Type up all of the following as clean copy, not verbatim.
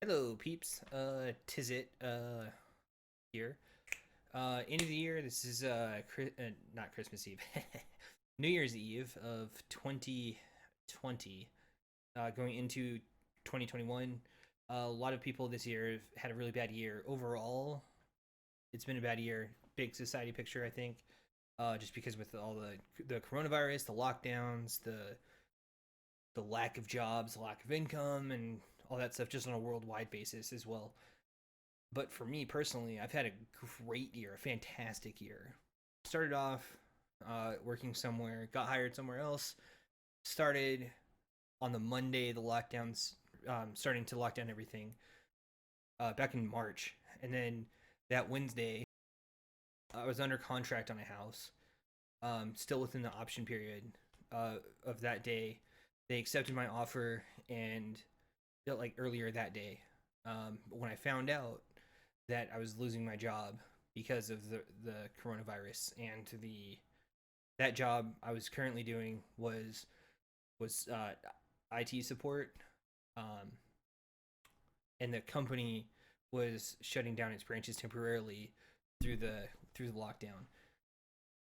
Hello, peeps. Tis it, here. End of the year. This is, not Christmas Eve. New Year's Eve of 2020, going into 2021. A lot of people this year have had a really bad year. Overall, it's been a bad year. Big society picture, I think. Just because with all the coronavirus, the lockdowns, the lack of jobs, the lack of income, and all that stuff just on a worldwide basis as well. But for me personally, I've had a great year, a fantastic year. Started off working somewhere, got hired somewhere else, started on the Monday, the lockdowns, starting to lock down everything back in March. And then that Wednesday, I was under contract on a house, still within the option period of that day. They accepted my offer, and like earlier that day, when I found out that I was losing my job because of the coronavirus, and that job I was currently doing was IT support, and the company was shutting down its branches temporarily through the lockdown.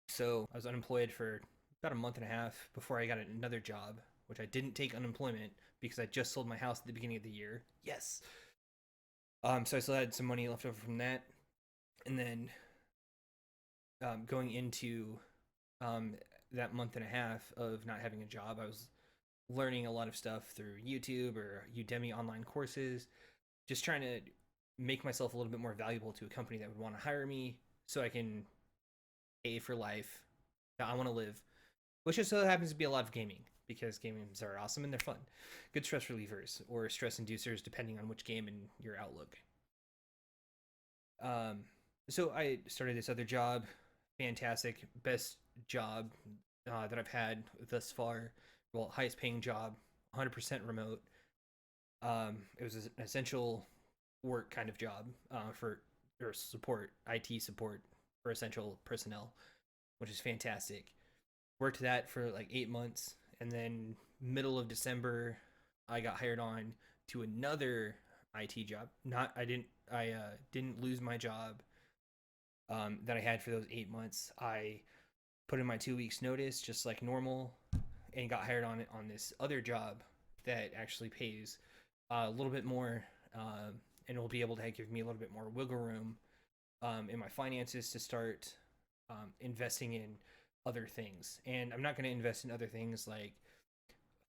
So I was unemployed for about a month and a half before I got another job, which I didn't take unemployment because I just sold my house at the beginning of the year. Yes. So I still had some money left over from that, and then going into that month and a half of not having a job, I was learning a lot of stuff through YouTube or Udemy online courses, just trying to make myself a little bit more valuable to a company that would want to hire me, so I can pay for life that I want to live, which just so happens to be a lot of gaming, because games are awesome and they're fun. Good stress relievers or stress inducers, depending on which game and your outlook. So I started this other job, fantastic, best job that I've had thus far. Well, highest paying job, 100% remote. It was an essential work kind of job for or support, IT support for essential personnel, which is fantastic. Worked that for like 8 months, and then middle of December, I got hired on to another IT job. I didn't lose my job that I had for those 8 months. I put in my 2 weeks notice, just like normal, and got hired on this other job that actually pays a little bit more, and will be able to give me a little bit more wiggle room in my finances to start investing in other things. And I'm not going to invest in other things like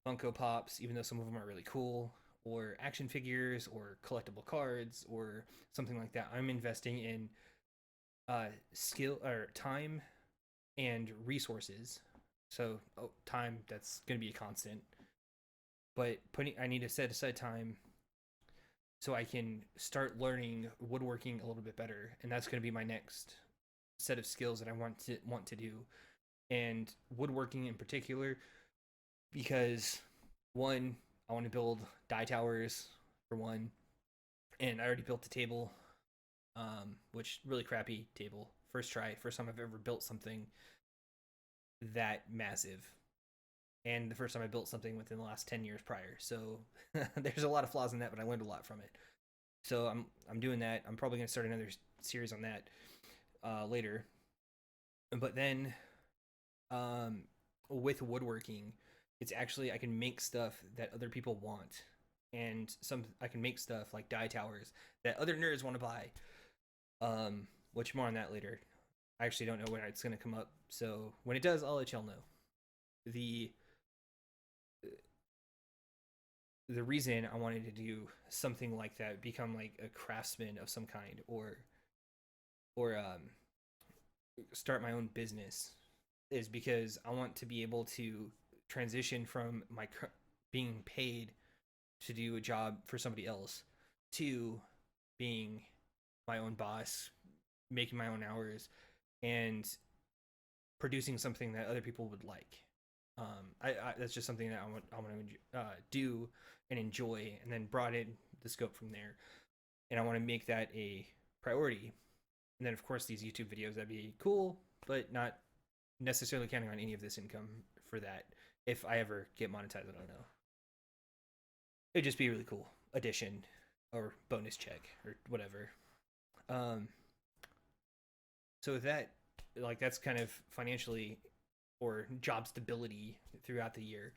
Funko Pops, even though some of them are really cool, or action figures, or collectible cards, or something like that. I'm investing in skill or time and resources. So time, that's going to be a constant, but I need to set aside time so I can start learning woodworking a little bit better, and that's going to be my next set of skills that I want to do, and woodworking in particular, because one, I want to build die towers for one, and I already built a table, which really crappy table, first try, first time I've ever built something that massive, and the first time I built something within the last 10 years prior. So there's a lot of flaws in that, but I learned a lot from it. So I'm doing that. I'm probably going to start another series on that later. But then with woodworking, it's actually, I can make stuff that other people want, and I can make stuff like die towers that other nerds want to buy. Which, more on that later. I actually don't know when it's going to come up, so when it does, I'll let y'all know. The reason I wanted to do something like that, become like a craftsman of some kind, or start my own business, is because I want to be able to transition from being paid to do a job for somebody else to being my own boss, making my own hours, and producing something that other people would like. That's just something that I want to do and enjoy, and then broaden the scope from there. And I want to make that a priority. And then, of course, these YouTube videos, that'd be cool, but not necessarily counting on any of this income for that. If I ever get monetized, I don't know. It'd just be a really cool addition or bonus check or whatever. Um, so that, like, that's kind of financially or job stability throughout the year.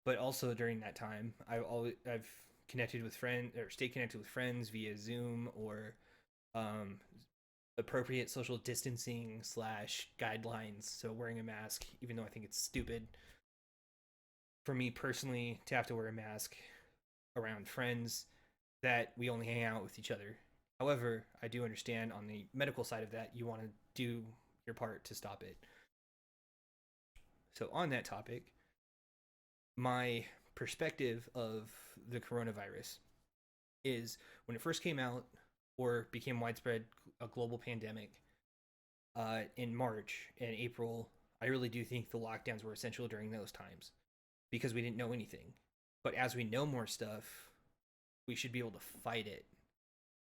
But also during that time, I've connected with friends or stayed connected with friends via Zoom or um, appropriate social distancing slash guidelines. So wearing a mask, even though I think it's stupid for me personally to have to wear a mask around friends that we only hang out with each other. However, I do understand on the medical side of that, you want to do your part to stop it. So, on that topic, my perspective of the coronavirus is when it first came out or became widespread, a global pandemic in March and April. I really do think the lockdowns were essential during those times because we didn't know anything. But as we know more stuff, we should be able to fight it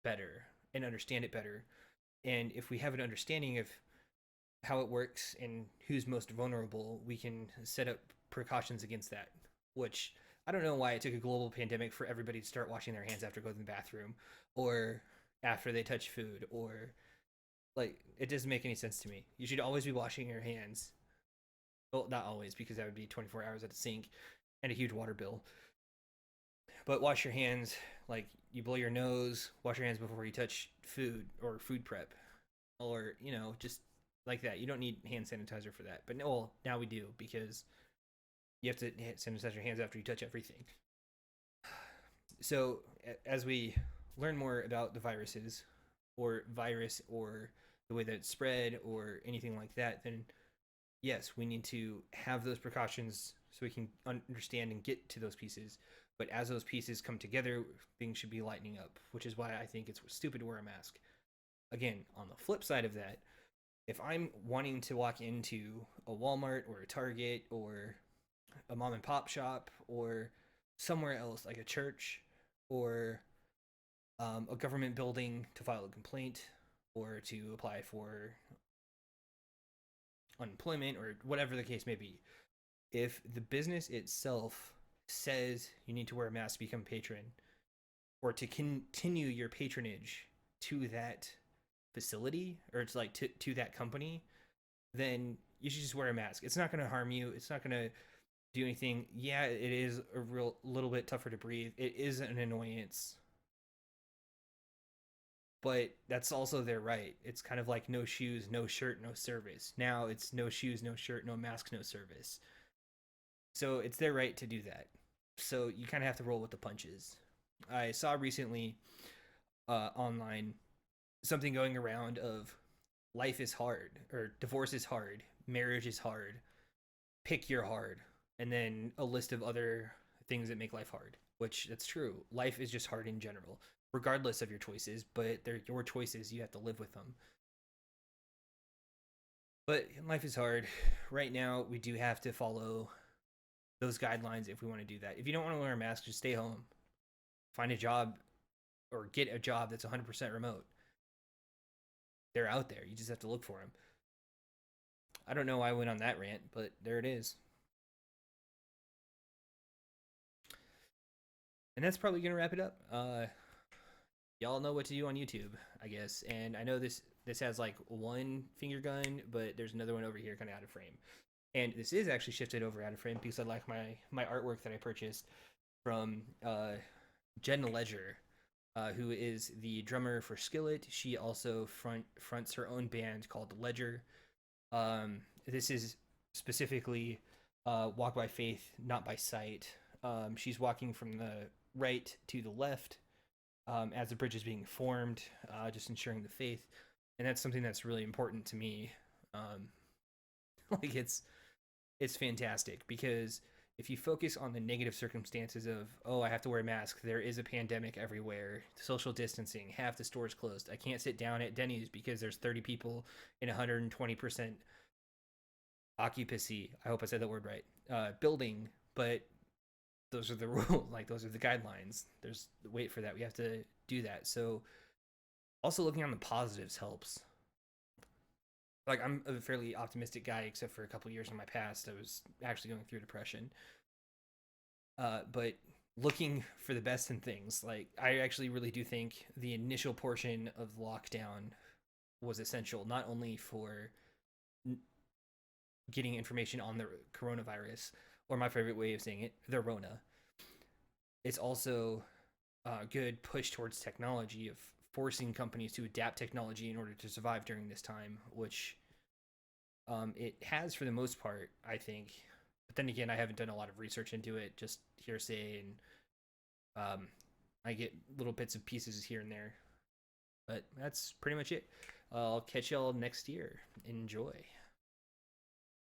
better and understand it better. And if we have an understanding of how it works and who's most vulnerable, we can set up precautions against that. Which I don't know why it took a global pandemic for everybody to start washing their hands after going to the bathroom or after they touch food, or like, it doesn't make any sense to me. You should always be washing your hands. Well, not always, because that would be 24 hours at the sink and a huge water bill. But wash your hands, like you blow your nose, wash your hands before you touch food or food prep, or just like that. You don't need hand sanitizer for that. But no, well, now we do, because you have to sanitize your hands after you touch everything. So as we learn more about the viruses or virus or the way that it's spread or anything like that, then yes, we need to have those precautions so we can understand and get to those pieces. But as those pieces come together, things should be lightening up, which is why I think it's stupid to wear a mask. Again, on the flip side of that, if I'm wanting to walk into a Walmart or a Target or a mom and pop shop or somewhere else like a church or a government building to file a complaint or to apply for unemployment or whatever the case may be, if the business itself says you need to wear a mask to become a patron or to continue your patronage to that facility or it's like to that company, then you should just wear a mask. It's not going to harm you. It's not going to do anything. Yeah, it is a real little bit tougher to breathe. It is an annoyance. But that's also their right. It's kind of like no shoes, no shirt, no service. Now it's no shoes, no shirt, no mask, no service. So it's their right to do that. So you kind of have to roll with the punches. I saw recently online something going around of life is hard or divorce is hard, marriage is hard, pick your hard, and then a list of other things that make life hard, which that's true. Life is just hard in general, regardless of your choices, but they're your choices. You have to live with them. But life is hard. Right now, we do have to follow those guidelines if we want to do that. If you don't want to wear a mask, just stay home. Find a job or get a job that's 100% remote. They're out there. You just have to look for them. I don't know why I went on that rant, but there it is. And that's probably going to wrap it up. Y'all know what to do on YouTube, I guess. And I know this has like one finger gun, but there's another one over here kind of out of frame. And this is actually shifted over out of frame because I like my artwork that I purchased from Jen Ledger, who is the drummer for Skillet. She also fronts her own band called Ledger. This is specifically Walk by Faith, Not by Sight. She's walking from the right to the left as the bridge is being formed, just ensuring the faith. And that's something that's really important to me. Like it's fantastic because if you focus on the negative circumstances of, oh, I have to wear a mask, there is a pandemic everywhere, social distancing, half the stores closed, I can't sit down at Denny's because there's 30 people in 120% occupancy, I hope I said that word right, building, but those are the rules, like those are the guidelines. There's wait for that. We have to do that. So also looking on the positives helps. Like I'm a fairly optimistic guy, except for a couple years in my past, I was actually going through depression. But looking for the best in things. Like, I actually really do think the initial portion of lockdown was essential, not only for getting information on the coronavirus, or my favorite way of saying it, the Rona. It's also a good push towards technology of forcing companies to adapt technology in order to survive during this time, which it has for the most part, I think. But then again, I haven't done a lot of research into it, just hearsay, and I get little bits of pieces here and there. But that's pretty much it. I'll catch y'all next year. Enjoy.